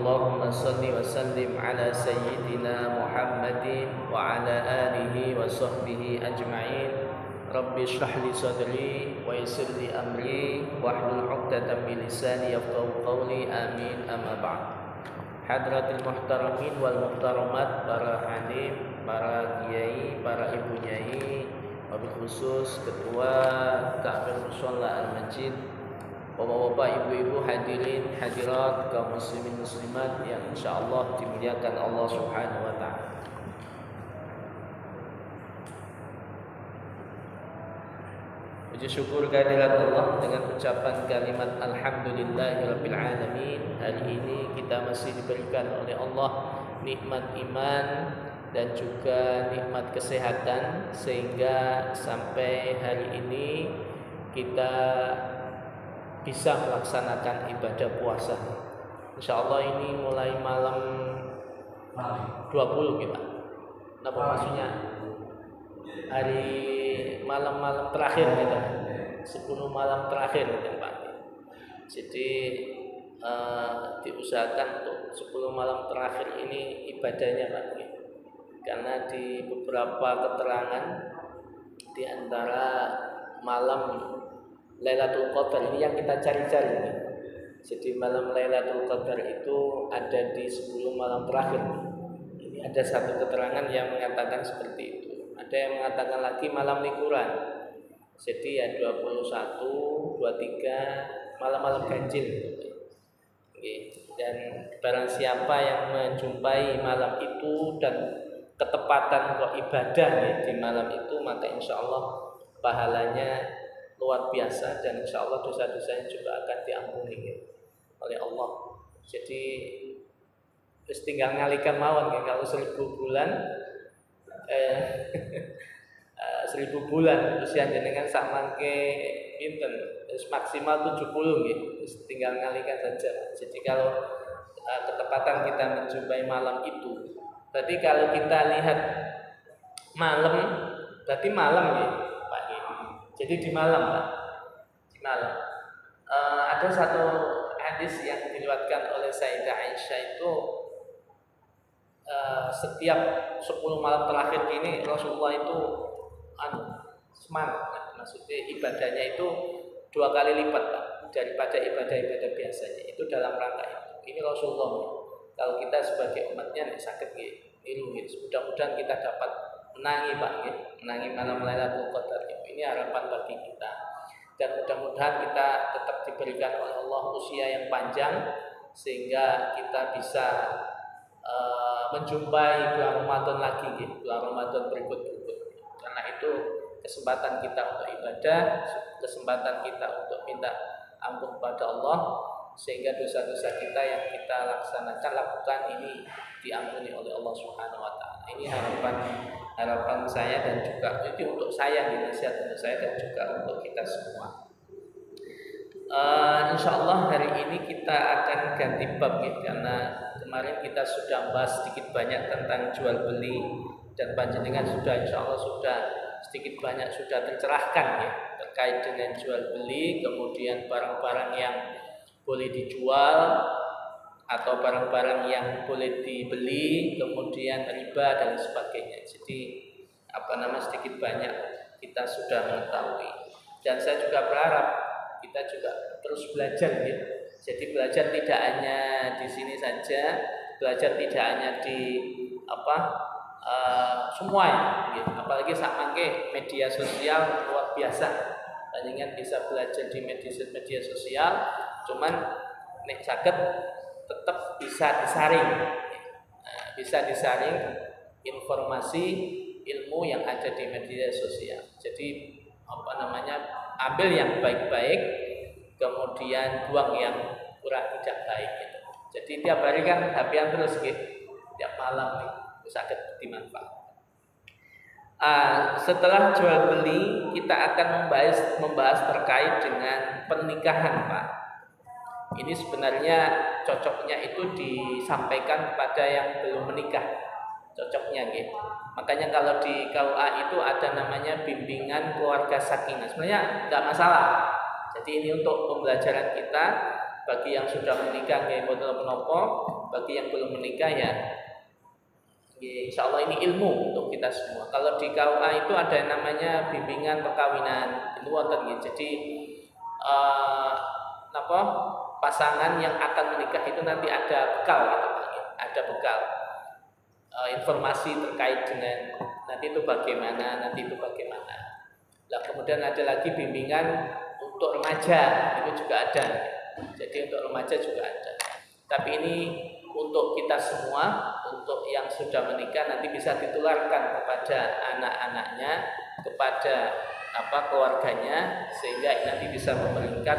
Allahumma salli wa sallim ala sayyidina Muhammadin wa ala alihi wa sahbihi ajma'in. Rabbi shrah li sadri wa yassir li amri wahlul 'uqdatam min lisani yafqahu qawli. Amin. Amma ba'd. Hadratil muhtaramin wal muhtaramat, para hadim, para kiai, para ibu nyai, wabil khusus ketua Ta'mir Musholla Al-Masjid, bapak-bapak, ibu-ibu, hadirin, hadirat, kaum muslimin muslimat yang insyaallah dimuliakan Allah Subhanahu wa taala. Puji syukur kehadirat Allah dengan ucapan kalimat alhamdulillahirabbil alamin. Hari ini kita masih diberikan oleh Allah nikmat iman dan juga nikmat kesehatan, sehingga sampai hari ini kita bisa melaksanakan ibadah puasa. Insyaallah ini mulai malam 20 kita. Apa maksudnya? Hari malam-malam terakhir kita. 10 malam terakhir kita, Pak. Jadi diusahakan untuk 10 malam terakhir ini ibadahnya, Pak. Karena di beberapa keterangan di antara malam Lailatul Qadar ini yang kita cari-cari nih. Jadi malam Lailatul Qadar itu ada di 10 malam terakhir. Ini ada satu keterangan yang mengatakan seperti itu. Ada yang mengatakan lagi malam liburan. Jadi ya 21, 23 malam-malam ganjil. Dan barang siapa yang menjumpai malam itu dan ketepatan kok ibadah di malam itu, maka insyaallah pahalanya luar biasa dan insyaallah dosa-dosanya juga akan diampuni oleh Allah. Jadi terus tinggal ngalikan mawon kalau 1000 bulan 1000 bulan usia jenengan sak mangke pinten maksimal 70 nggih. Tinggal ngalikan saja. Jadi kalau ketepatan kita menjumpai malam itu, berarti kalau kita lihat malam berarti malam ya, Pak. Jadi di malam, Pak. Di malam. Ada satu hadis yang diriwayatkan oleh Sayyidah Aisyah itu setiap 10 malam terakhir ini Rasulullah itu semangat. Maksudnya ibadahnya itu 2 kali lipat, Pak, daripada ibadah-ibadah biasanya. Itu dalam rangka itu. Ini Rasulullah. Kalau kita sebagai umatnya nek sakit niru, mudah-mudahan kita dapat menangi, Pak, menangi malam Lailatul Qadar. Ini harapan bagi kita. Dan mudah-mudahan kita tetap diberikan oleh Allah usia yang panjang sehingga kita bisa menjumpai bulan Ramadan lagi, bulan Ramadan berikut-berikut. Karena itu kesempatan kita untuk ibadah, kesempatan kita untuk minta ampun kepada Allah, sehingga dosa-dosa kita yang kita lakukan ini diampuni oleh Allah Subhanahu wa taala. Ini harapan saya dan juga itu untuk saya, nasihat untuk saya dan juga untuk kita semua. Insyaallah hari ini kita akan ganti bab karena kemarin kita sudah bahas sedikit banyak tentang jual beli dan panjenengan sudah insyaallah sudah sedikit banyak sudah tercerahkan terkait dengan jual beli, kemudian barang-barang yang boleh dijual atau barang-barang yang boleh dibeli, kemudian riba dan sebagainya. Jadi sedikit banyak kita sudah mengetahui. Dan saya juga berharap kita juga terus belajar Jadi belajar tidak hanya di sini saja, belajar tidak hanya di semua apalagi saat mangke media sosial luar biasa. Panjenengan bisa belajar di media sosial, cuman nek saged tetap bisa disaring informasi ilmu yang ada di media sosial. Jadi ambil yang baik-baik, kemudian buang yang kurang tidak baik Jadi tiap hari kan HP-an terus tiap malam saged dimanfaatkan. Setelah jual beli, kita akan membahas terkait dengan pernikahan, Pak. Ini sebenarnya cocoknya itu disampaikan kepada yang belum menikah. Cocoknya Makanya kalau di KUA itu ada namanya bimbingan keluarga sakinah. Sebenarnya tidak masalah. Jadi ini untuk pembelajaran kita Bagi yang sudah menikah nggih mboten menapa, bagi yang belum menikah ya insya Allah ini ilmu untuk kita semua. Kalau di KUA itu ada yang namanya bimbingan perkawinan, itu wonten nggih. Jadi pasangan yang akan menikah itu nanti ada bekal gitu Pak. Ada bekal informasi terkait dengan nanti itu bagaimana. Nah, kemudian ada lagi bimbingan untuk remaja, itu juga ada. Jadi untuk remaja juga ada. Tapi ini untuk kita semua, untuk yang sudah menikah nanti bisa ditularkan kepada anak-anaknya, kepada keluarganya, sehingga nanti bisa memberikan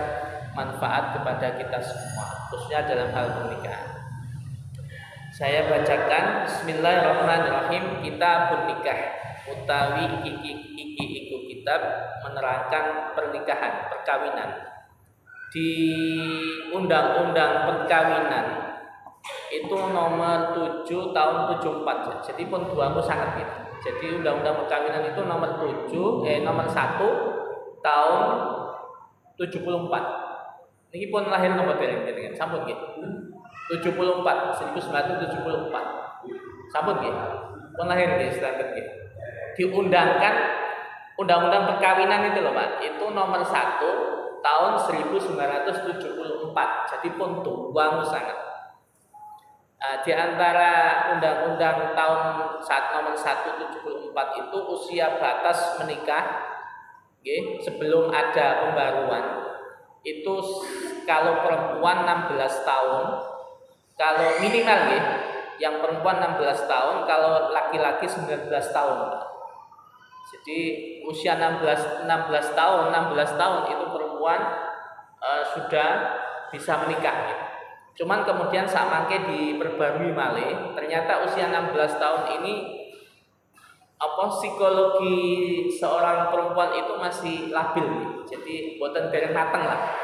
manfaat kepada kita semua, khususnya dalam hal pernikahan. Saya bacakan Bismillahirrahmanirrahim. Kitabun nikah utawi iki iku kitab menerangkan pernikahan, perkawinan. Di Undang-Undang Perkawinan itu nomor 7 tahun 74. Jadi pun duamu sangat gitu. Jadi Undang-Undang Perkawinan itu nomor 1 tahun 74. Ini pun lahir nomor dengan sampun gitu. 1974. Sampun gitu. Pun lahir gitu, standar gitu. Diundangkan Undang-Undang Perkawinan itu loh Pak. Itu nomor 1 tahun 1974. Jadi pun tua sangat. Di antara undang-undang tahun nomor 174 itu usia batas menikah sebelum ada pembaruan itu kalau perempuan 16 tahun, kalau minimal yang perempuan 16 tahun, kalau laki-laki 19 tahun. Jadi usia 16 tahun itu perempuan sudah bisa menikah. Cuman kemudian saat mangke diperbarui malih, ternyata usia 16 tahun ini psikologi seorang perempuan itu masih labil. Jadi boten dereng mateng lah.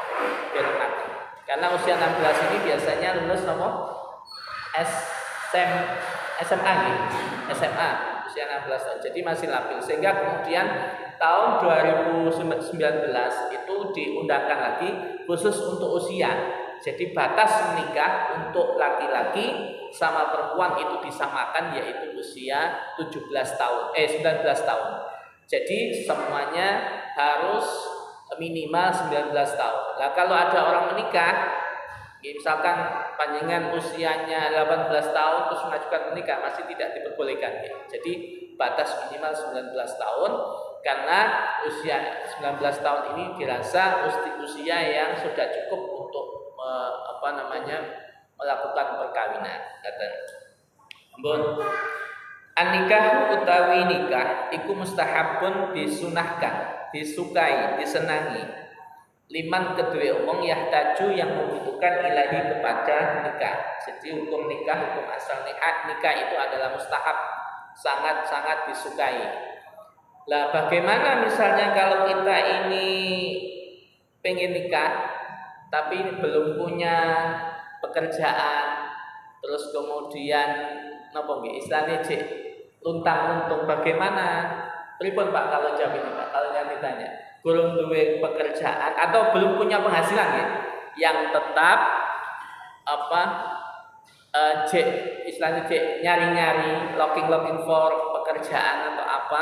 Karena usia 16 ini biasanya lulus SMA usia 16 tahun. Jadi masih labil. Sehingga kemudian tahun 2019 itu diundangkan lagi khusus untuk usia. Jadi batas menikah untuk laki-laki sama perempuan itu disamakan, yaitu usia 19 tahun. Jadi semuanya harus minimal 19 tahun. Nah, kalau ada orang menikah, misalkan panjenengan usianya 18 tahun terus mengajukan menikah, masih tidak diperbolehkan. Jadi batas minimal 19 tahun karena usia 19 tahun ini dirasa usia yang sudah cukup untuk melakukan perkawinan. Kata Ampun. An-nikah utawi nikah iku mustahabun disunahkan, disukai, disenangi. Liman kedua wong yahtaju yang membutuhkan ilahi kepada nikah. Jadi hukum nikah, hukum asal nikah itu adalah mustahab, sangat-sangat disukai. Lah bagaimana misalnya kalau kita ini pengen nikah tapi belum punya pekerjaan, terus kemudian istilahnya luntang-luntung, bagaimana? Pripun Pak kalau jawab ini Pak? Kalau yang ditanya, belum duwe pekerjaan atau belum punya penghasilan yang tetap istilahnya nyari-nyari, looking for pekerjaan atau apa?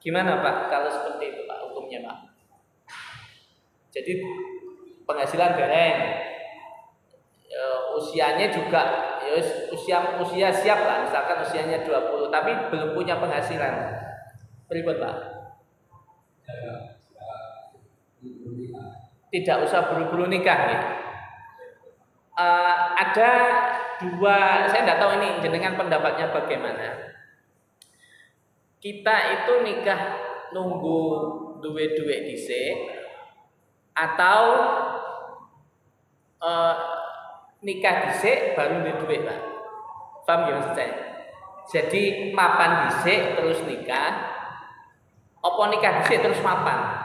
Gimana Pak kalau seperti itu Pak hukumnya Pak? Jadi penghasilan dereng, usianya juga usia siap lah, misalkan usianya 20 tapi belum punya penghasilan, berikut Pak, tidak usah buru-buru nikah ada dua, saya tidak tahu ini jenengan pendapatnya bagaimana. Kita itu nikah nunggu duwe-duwe dhisik atau nikah dhisik baru duwe Pak. Paham ya maksud saya? Jadi mapan dhisik terus nikah, apa nikah dhisik terus mapan?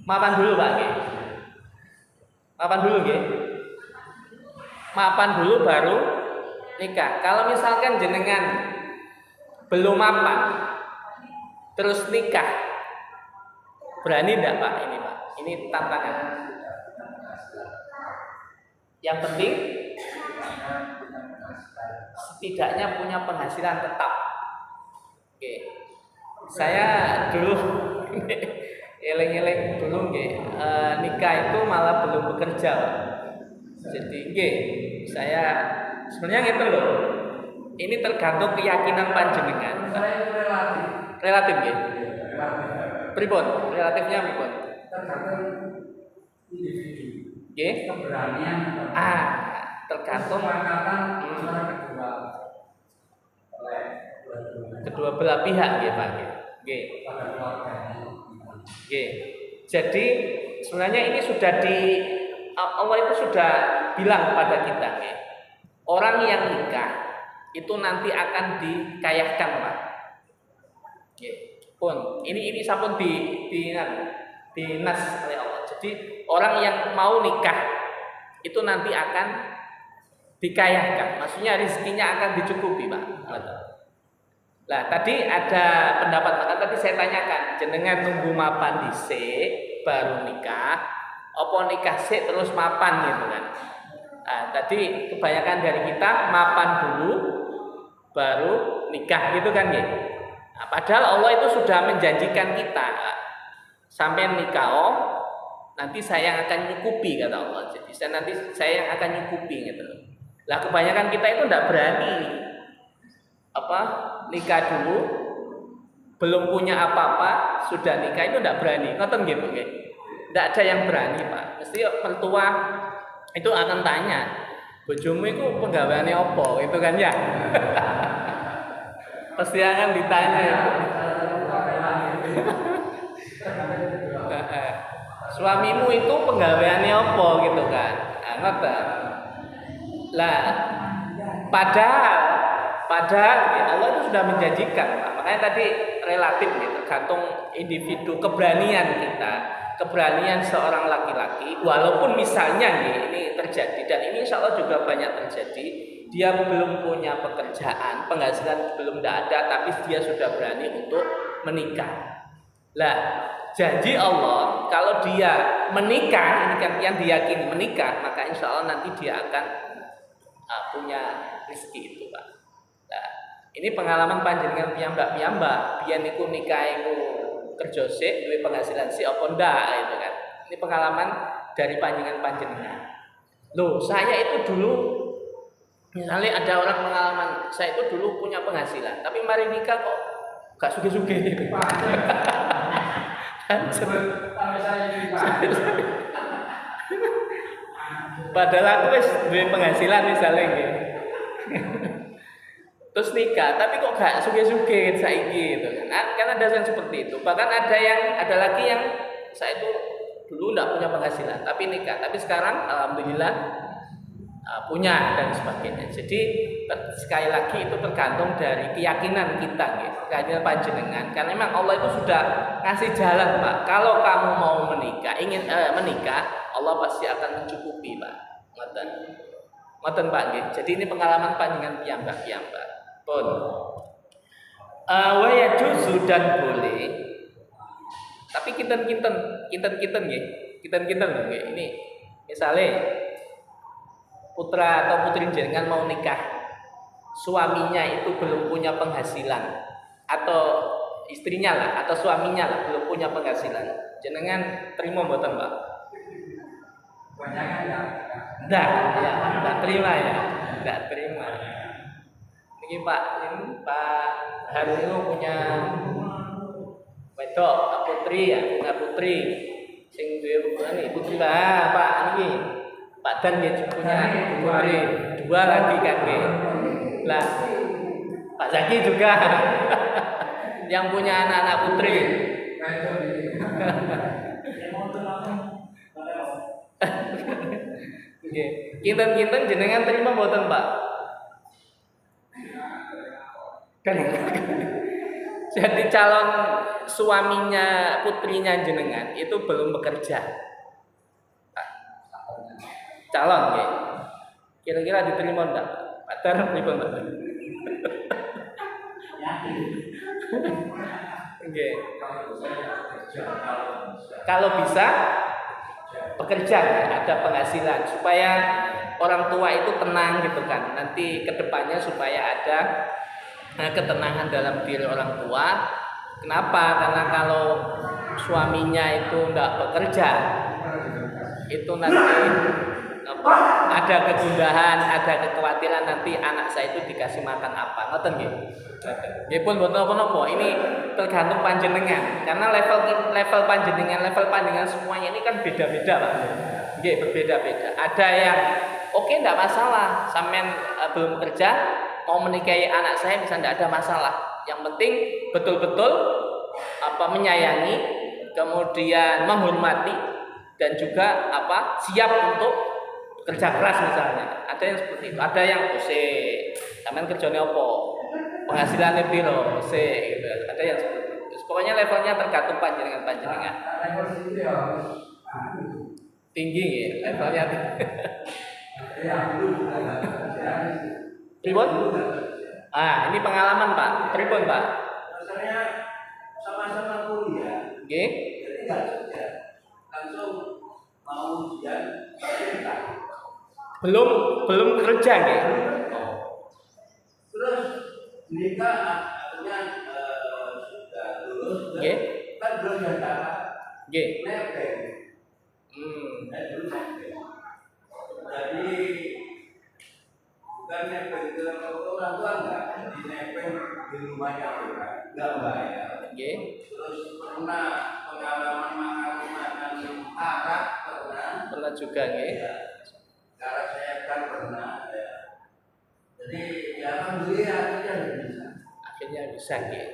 Mapan dulu Pak nggih. Mapan dulu nggih. Mapan dulu baru nikah. Kalau misalkan jenengan belum mapan terus nikah, berani enggak Pak ini Pak? Ini tantangan. Yang penting setidaknya punya penghasilan tetap. Oke. Saya dulu eleng-eleng dulu nikah itu malah belum bekerja. Jadi saya sebenarnya gitu loh. Ini tergantung keyakinan panjenengan. Relatif nggih. Pripun? Relatifnya pripun? Tergantung individu. Nggih. Keberanian. Tergantung antara kedua belah pihak nggih, Pak. Nggih. Nggih. Jadi sebenarnya ini sudah Allah itu sudah bilang kepada kita nggih. Orang yang nikah itu nanti akan dikayahkan, Pak. Nggih. Pun ini sampun dinas oleh Allah. Jadi orang yang mau nikah itu nanti akan dikayahkan. Maksudnya rezekinya akan dicukupi, Pak. Lah tadi ada pendapat, maka tadi saya tanyakan, jenengan nunggu mapan dhisik baru nikah, apa nikah sik terus mapan gitu kan? Tadi kebanyakan dari kita mapan dulu baru nikah gitu kan ya? Padahal Allah itu sudah menjanjikan kita sampai nikah, nanti saya akan nyukupi kata Allah. Jadi saya yang akan nyukupi gitu. Lah kebanyakan kita itu tidak berani nikah dulu, belum punya apa-apa sudah nikah itu tidak berani. Ngoten gitu nggih. Tidak ada yang berani, Pak. Mesti mertua itu akan tanya, bojomu itu penggaweane apa? Itu kan ya. Pasti akan ditanya itu. Suamimu itu penggaweane apa gitu kan? Ngoten. Lah padahal ya, Allah itu sudah menjanjikan, Pak. Makanya tadi relatif gitu, tergantung individu, keberanian kita, keberanian seorang laki-laki. Walaupun misalnya ini terjadi, dan ini insya Allah juga banyak terjadi, dia belum punya pekerjaan, penghasilan belum ada, tapi dia sudah berani untuk menikah. Lah janji Allah kalau dia menikah, ini kan yang diyakini menikah, maka insya Allah nanti dia akan punya rezeki itu, Pak. Nah, ini pengalaman panjenengan piyambak, biyen niku nikah iku kerja sik, duwe penghasilan sik apa ndak itu kan. Ini pengalaman dari panjenengan. Loh, saya itu dulu misalnya ada orang pengalaman, saya itu dulu punya penghasilan, tapi mari nikah kok gak sugih-sugih gitu. Padahal aku wis duwe penghasilan misalnya gitu. Terus nikah, tapi kok gak suge-suge saiki gitu kan ada yang seperti itu. Bahkan ada lagi yang saya itu dulu enggak punya penghasilan tapi nikah, tapi sekarang alhamdulillah punya dan sebagainya. Jadi sekali lagi itu tergantung dari keyakinan kita gitu, keyakinan panjenengan. Karena memang Allah itu sudah ngasih jalan, Pak. Kalau kamu mau ingin menikah, Allah pasti akan mencukupi, Pak. Ngoten Pak nggih. Jadi ini pengalaman panjenengan piyambak. Pun wa yajuzu dan boleh, tapi kinten-kinten nggih. Kinten-kinten nggih. Ini misalnya putra atau putri jenengan mau nikah, suaminya itu belum punya penghasilan, atau istrinya lah atau suaminya lah belum punya penghasilan, jenengan terima mboten, Pak? Enggak terima ya. Enggak terima. Ini Pak Harun itu punya wedok, putri ya, punya putri. Sing duwe putri Pak niki. Pak Dan dia punya putri, 2 lagi kan nggih. Lah Pak Zaki juga yang punya anak-anak putri. Nggih. Kinten-kinten jenengan terima mboten, Pak? Jadi calon suaminya putrinya jenengan itu belum bekerja. Calon nggih. Kira-kira diterima enggak? Pak Dar pripun, Pak? Nggih. Kalau bisa bekerja, ada penghasilan supaya orang tua itu tenang gitu kan. Nanti kedepannya supaya ada ketenangan dalam diri orang tua. Kenapa? Karena kalau suaminya itu tidak bekerja, itu nanti ada kegundahan, ada kekhawatiran nanti anak saya itu dikasih makan apa, ngoten nggih. Nggih pun mboten napa-napa, ini tergantung panjenengan. Karena level panjenengan semuanya ini kan beda-beda, Pak. Nggih, berbeda-beda. Ada yang oke enggak masalah, sampean belum kerja mau menikahi anak saya bisa enggak ada masalah. Yang penting betul-betul menyayangi, kemudian menghormati dan juga siap untuk kerja keras misalnya. Ada yang seperti itu. Ada yang sampean kerjane apa? Penghasilannya piro? Gitu. Ada yang seperti itu. Pokoknya levelnya tergantung panjenengan. Level itu ya. Tinggi ya, levelnya tinggi. Pripun? Ini pengalaman Pak. Pripun Pak? Rasanya sama-sama kuliah. Nggih. Jadi nggak kerja, langsung mau ujian. Belum kerja nggih. Terus nikah akhirnya sudah lulus. Nggih. Kan belum ada apa. Nggih. Nebeng. Dulu nebeng. Jadi bukan nebeng ke orang tua enggak, jadi nebeng di rumahnya orang, enggak bayar. Nggih. Terus pernah pengalaman makan arak Pernah juga nggih. Karena saya kan pernah ya. Jadi ya alhamdulillah Akhirnya bisa nggih.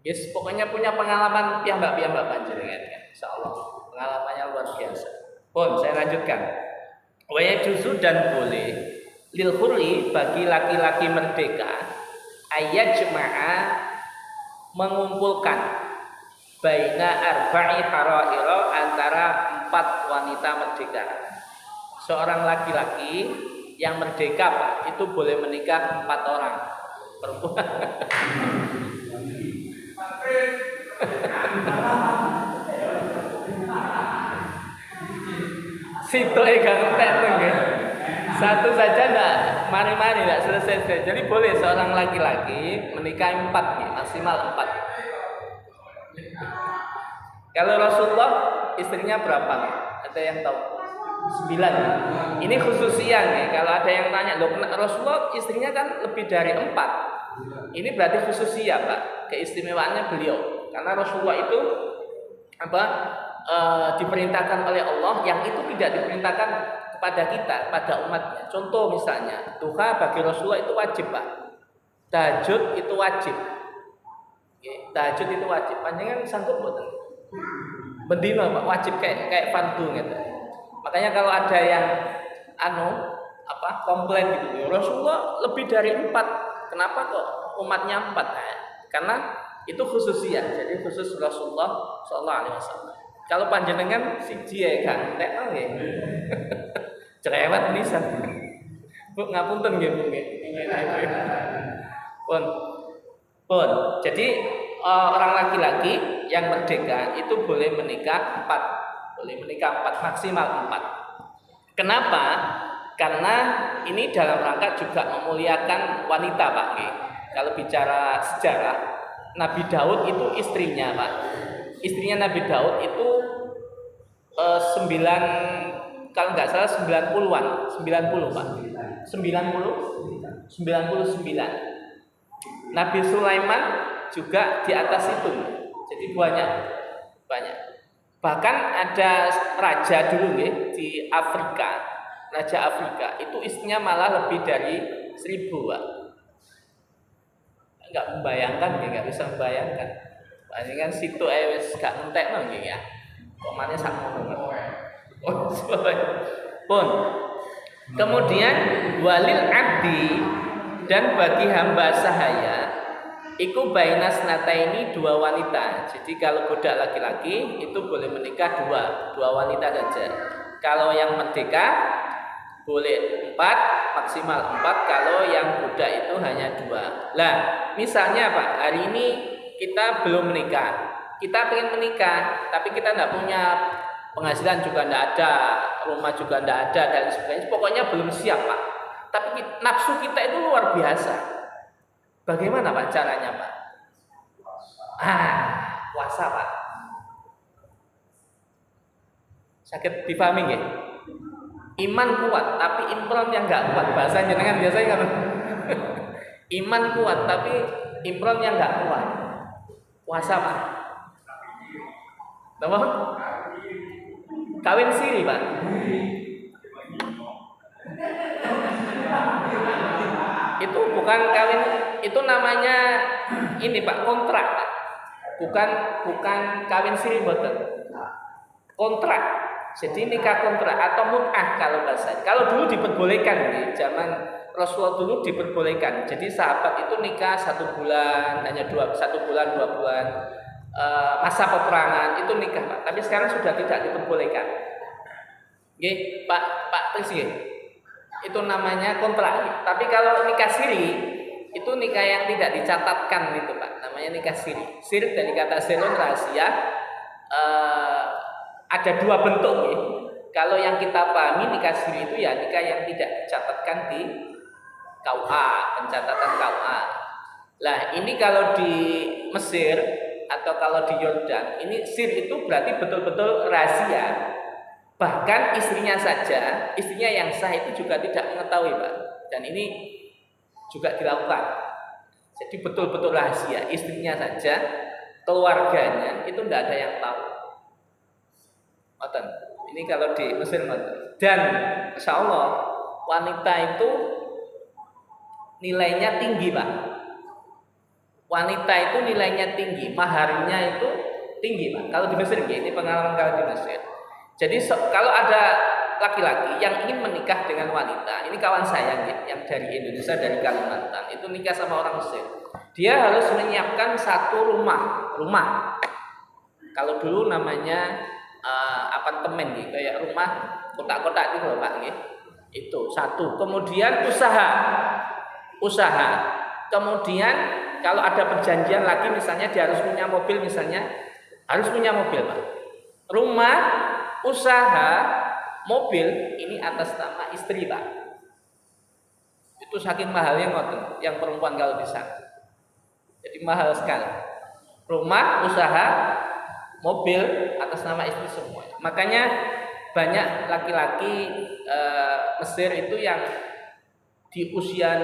Yes, pokoknya punya pengalaman piyambak panjenengan kan. Insyaallah pengalamannya luar biasa. Pun saya lanjutkan. Wa yajuzu dan boleh lil hurri bagi laki-laki merdeka ayat jema'a mengumpulkan baina arba'i haraira antara 4 wanita merdeka. Seorang laki-laki yang merdeka Pak, itu boleh menikah 4 orang perempuan. Situ gak ngetek nggih. Satu saja enggak mari-mari enggak selesai. Jadi boleh seorang laki-laki menikahi 4 nih, maksimal 4. Kalau Rasulullah istrinya berapa? Ada yang tahu? 9. Ini khususian nih. Kalau ada yang tanya, loh Rasulullah istrinya kan lebih dari 4. Ini berarti khususia Pak, keistimewaannya beliau. Karena Rasulullah itu diperintahkan oleh Allah yang itu tidak diperintahkan kepada kita, pada umatnya. Contoh misalnya, duha bagi Rasulullah itu wajib Pak. Tahajud itu wajib. Tahajud itu wajib. Panjenengan sanggup mboten? Bendina Pak, wajib kayak fardu gitu. Makanya kalau ada yang komplain gitu, Rasulullah lebih dari 4. Kenapa kok umatnya 4? Karena itu khususiah. Jadi khusus Rasulullah sallallahu alaihi wasallam. Kalau panjenengan siji ya kan, entek nggih. Cerewet pisan. Bu ngapunten nggih Bu nggih. Pun. Jadi orang laki-laki yang merdeka itu boleh menikah 4. Boleh menikah 4, maksimal 4. Kenapa? Karena ini dalam rangka juga memuliakan wanita Pak nggih. Kalau bicara sejarah, Nabi Daud itu istrinya Pak. Istrinya Nabi Daud itu 9, kalau nggak salah 90-an, 90 Pak. 99. Nabi Sulaiman juga di atas itu. Jadi banyak. Bahkan ada raja dulu nih di Afrika. Raja Afrika itu istrinya malah lebih dari 1000 Pak. Enggak membayangkan, enggak bisa membayangkan. Panjenengan situ wis gak entekno nggih ya. Kok maneh sak ngono. Pun. Kemudian walil abdi dan bagi hamba sahaya iku bainas nata ini 2 wanita. Jadi kalau budak laki-laki itu boleh menikah 2 wanita saja. Kalau yang merdeka boleh 4, maksimal 4. Kalau yang budak itu hanya 2. Lah, misalnya Pak, hari ini kita belum menikah. Kita pengen menikah, tapi kita tidak punya penghasilan juga tidak ada, rumah juga tidak ada dan sebagainya. Pokoknya belum siap Pak. Tapi nafsu kita itu luar biasa. Bagaimana Pak caranya Pak? Puasa Pak. Sakit dipahami nggih? Iman kuat tapi impron yang enggak kuat. Bahasa jenengan biasanya kan. Iman kuat tapi impron yang enggak kuat. Puasa Pak. Apa? Kawin siri Pak. Itu bukan kawin, itu namanya ini Pak, kontrak Pak. Bukan kawin siri mboten. Kontrak. Jadi nikah kontrak atau mut'ah kalau bahasa. Kalau dulu diperbolehkan di zaman Rasulullah dulu diperbolehkan. Jadi sahabat itu nikah 1 bulan, hanya 1 bulan 2 bulan. Masa peperangan itu nikah Pak. Tapi sekarang sudah tidak diperbolehkan. Nggih, Pak Tris nggih. Itu namanya kontrak. Tapi kalau nikah siri itu nikah yang tidak dicatatkan gitu Pak. Namanya nikah siri. Siri dari kata sirun rahasia. Ada 2 bentuk ya. Kalau yang kita pahami nikah siri itu ya nikah yang tidak dicatatkan di KUA, pencatatan KUA. Lah ini kalau di Mesir atau kalau di Yordan, ini sir itu berarti betul-betul rahasia. Bahkan istrinya saja, istrinya yang sah itu juga tidak mengetahui Pak. Dan ini juga dilakukan. Jadi betul-betul rahasia, istrinya saja, keluarganya itu tidak ada yang tahu. Ini kalau di Mesir dan insya Allah wanita itu nilainya tinggi Pak. Wanita itu nilainya tinggi, maharnya itu tinggi Pak. Kalau di Mesir ini pengalaman kalau di Mesir. Jadi kalau ada laki-laki yang ingin menikah dengan wanita, ini kawan saya yang dari Indonesia, dari Kalimantan, itu nikah sama orang Mesir. Dia harus menyiapkan 1 rumah. Kalau dulu namanya apartemen gitu, kayak rumah kotak-kotak itu loh Pak nggih. Itu 1. Kemudian usaha. Kemudian kalau ada perjanjian lagi misalnya dia harus punya mobil misalnya, harus punya mobil Pak. Rumah, usaha, mobil ini atas nama istri Pak. Itu saking mahalnya ngoten yang perempuan kalau di sana. Jadi mahal sekali. Rumah, usaha, mobil atas nama istri semua. Makanya banyak laki-laki Mesir itu yang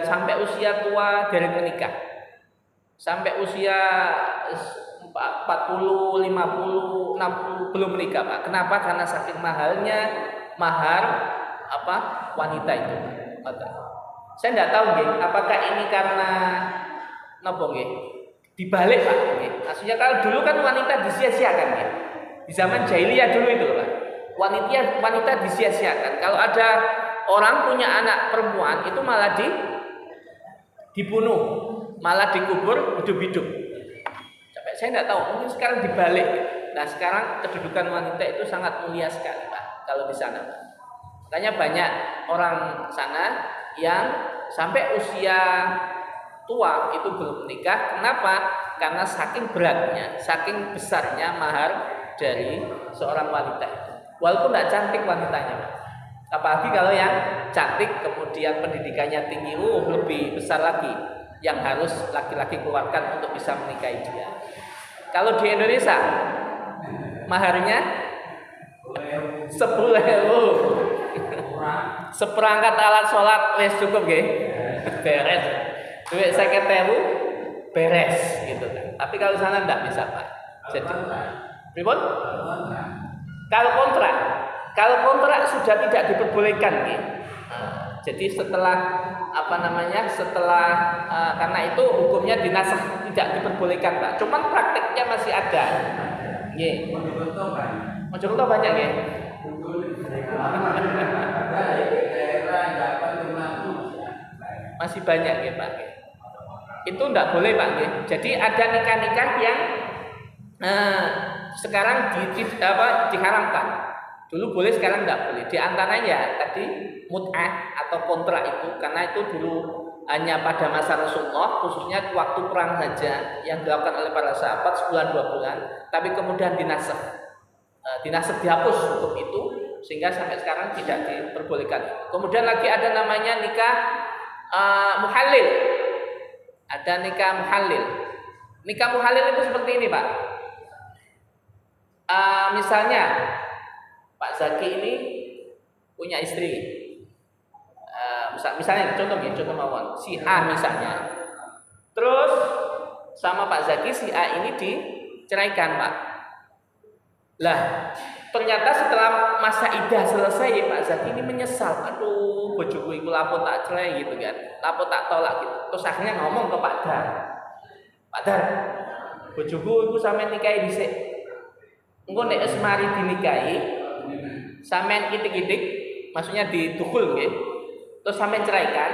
sampai usia tua dari menikah. Sampai usia 40, 50, 60 belum menikah Pak. Kenapa? Karena saking mahalnya mahar wanita itu. Saya tidak tahu nggih, apakah ini karena napa nggih? Dibalik Pak. Maksudnya kalau dulu kan wanita disia-siakan ya. Di zaman jahiliyah dulu itu Pak. Wanita disia-siakan. Kalau ada orang punya anak perempuan itu malah dibunuh, malah dikubur hidup-hidup. Sampai saya tidak tahu, mungkin sekarang dibalik. Nah, sekarang kedudukan wanita itu sangat mulia sekali Pak kalau di sana. Makanya banyak orang sana yang sampai usia tua itu belum menikah. Kenapa? Karena saking beratnya, saking besarnya mahar dari seorang wanita itu. Walaupun tidak cantik wanitanya, apalagi kalau yang cantik kemudian pendidikannya tinggi, lebih besar lagi yang harus laki-laki keluarkan untuk bisa menikahi dia. Kalau di Indonesia maharnya 10.000. Seperangkat alat sholat wes cukup nggih. Beres. Duit 50.000 beres gitu kan. Tapi kalau sana enggak bisa Pak. Jadi pripun? Kalau kontrak sudah tidak diperbolehkan nih. Jadi setelah karena itu hukumnya dinasakh tidak diperbolehkan Pak. Cuman prakteknya masih ada. Nggih. Contoh banyak nggih. Masih banyak ya Pak. Itu enggak boleh Pak. Jadi ada nikah-nikah yang sekarang diharamkan. Dulu boleh, sekarang enggak boleh. Di antaranya tadi mut'ah atau kontrak itu, karena itu dulu hanya pada masa Rasulullah, khususnya waktu perang saja yang dilakukan oleh para sahabat sebulan 2 bulan, tapi kemudian dinasakh. dinasab dihapus hukum itu sehingga sampai sekarang tidak diperbolehkan. Kemudian lagi ada namanya nikah muhallil. Ada nikah muhallil. Nikah muhallil itu seperti ini, Pak. Misalnya Pak Zaki ini punya istri. Misalnya contoh mawon si A misalnya. Terus sama Pak Zaki si A ini diceraikan, Pak. Lah, ternyata setelah masa iddah selesai Pak Zaki ini menyesal. Aduh, bojoku iku lapo tak cerai gitu kan. Lapo tak tolak gitu. Terus akhirnya ngomong ke Pak Dar. Pak Dar, bojoku iku sampean nikahi dhisik. Engko nek wis mari dinikahi, sampean kitik-kitik, maksudnya didukul nggih. Terus sampean ceraikan,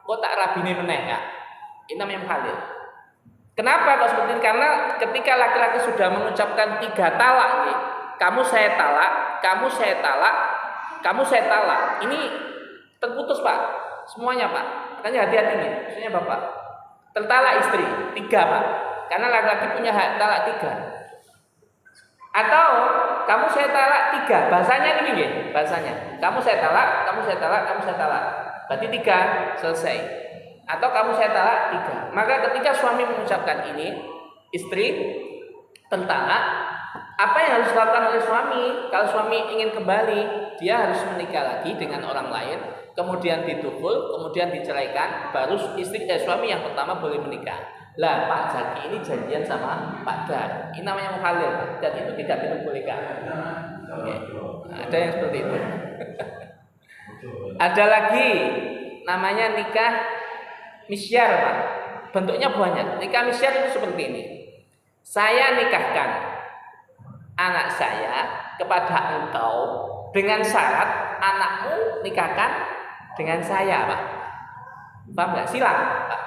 kok tak rabine meneh ya. Ini namanya halil. Kenapa kok seperti ini? Karena ketika laki-laki sudah mengucapkan 3 talak nih, kamu saya talak, kamu saya talak, kamu saya talak. Ini terputus, Pak. Semuanya, Pak. Makanya hati-hati nih. Maksudnya Bapak. Tertalak istri 3, Pak. Karena laki-laki punya hak talak 3. Atau kamu saya talak 3. Bahasanya ini nggih, bahasanya. Kamu saya talak, kamu saya talak, kamu saya talak. Berarti 3 selesai. Atau kamu saya talak 3. Maka ketika suami mengucapkan ini, istri tertalak, apa yang harus dilakukan oleh suami? Kalau suami ingin kembali, dia harus menikah lagi dengan orang lain, kemudian didukul, kemudian diceraikan, baru suami yang pertama boleh menikah. Lah Pak Zaki ini janjian sama Pak Dar. Ini namanya muhalil, dan itu tidak diperbolehkan. Oke. Ada yang seperti itu. Ada lagi namanya nikah misyar, Pak. Bentuknya banyak. Nikah misyar itu seperti ini. Saya nikahkan anak saya kepada engkau dengan syarat anakmu nikahkan dengan saya, Pak. Paham nggak? Silang, Pak.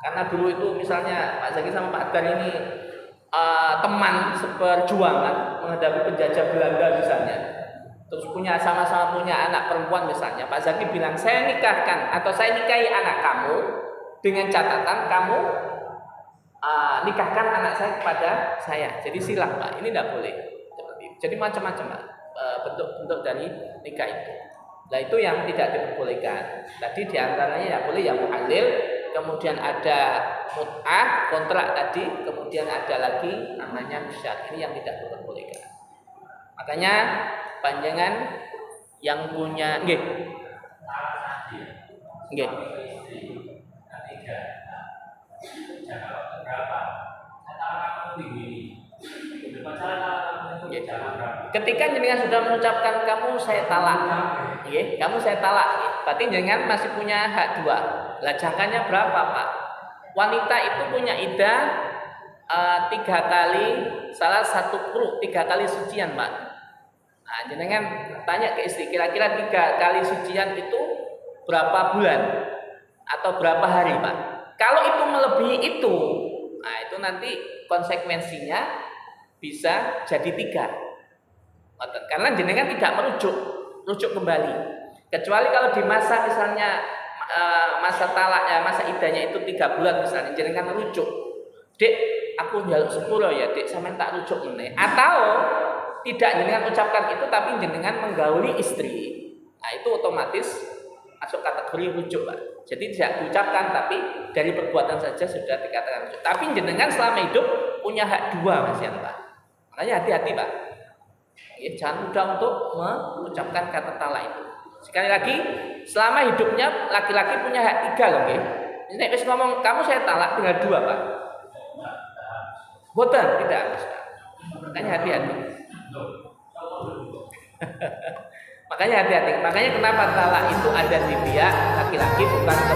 Karena dulu itu misalnya Pak Zaki sama Pak Dar ini teman seperjuangan menghadapi penjajah Belanda misalnya. Terus sama-sama punya anak perempuan misalnya. Pak Zaki bilang, saya nikahkan atau saya nikahi anak kamu dengan catatan kamu nikahkan anak saya kepada saya. Jadi silang, Pak. Ini tidak boleh. Jadi macam-macam, Pak, bentuk-bentuk dari nikah itu. Nah itu yang tidak diperbolehkan. Tadi diantaranya ya boleh yang muhalil, kemudian ada mut'ah, kontrak tadi, kemudian ada lagi namanya misyar. Ini yang tidak diperbolehkan. Makanya panjangan yang punya nggih. Nggih. Ketika jenengan sudah mengucapkan kamu saya talak, kamu saya talak, berarti jenengan masih punya hak 2. Lah jangkanya berapa, Pak? Wanita itu punya iddah 3 kali salah satu quru, 3 kali sucian, Pak. Nah, jenengan tanya ke istri, kira-kira 3 kali sucian itu berapa bulan atau berapa hari, Pak? Kalau itu melebihi itu, nah itu nanti konsekuensinya bisa jadi 3. Karena jenengan tidak merujuk kembali. Kecuali kalau di masa misalnya masa talaknya, masa iddahnya itu 3 bulan misalnya, jenengan merujuk. Dek, aku njaluk 10 ya, Dek, sampean tak rujuk meneh. Atau tidak jenengan ucapkan itu tapi jenengan menggauli istri. Nah, itu otomatis masuk kategori rujuk, Pak. Jadi tidak diucapkan tapi dari perbuatan saja sudah dikatakan rujuk. Tapi jenengan selama hidup punya hak 2, Mas Yan, Pak. Makanya hati-hati, Pak. Jangan mudah untuk mengucapkan kata talak itu. Sekali lagi, selama hidupnya laki-laki punya hak 3 loh, nggih. Nek wis ngomong kamu saya talak tinggal 2, Pak. Boten, tidak. Makanya hati-hati. Makanya hati-hati. Makanya kenapa talak itu ada di pihak laki-laki bukan ke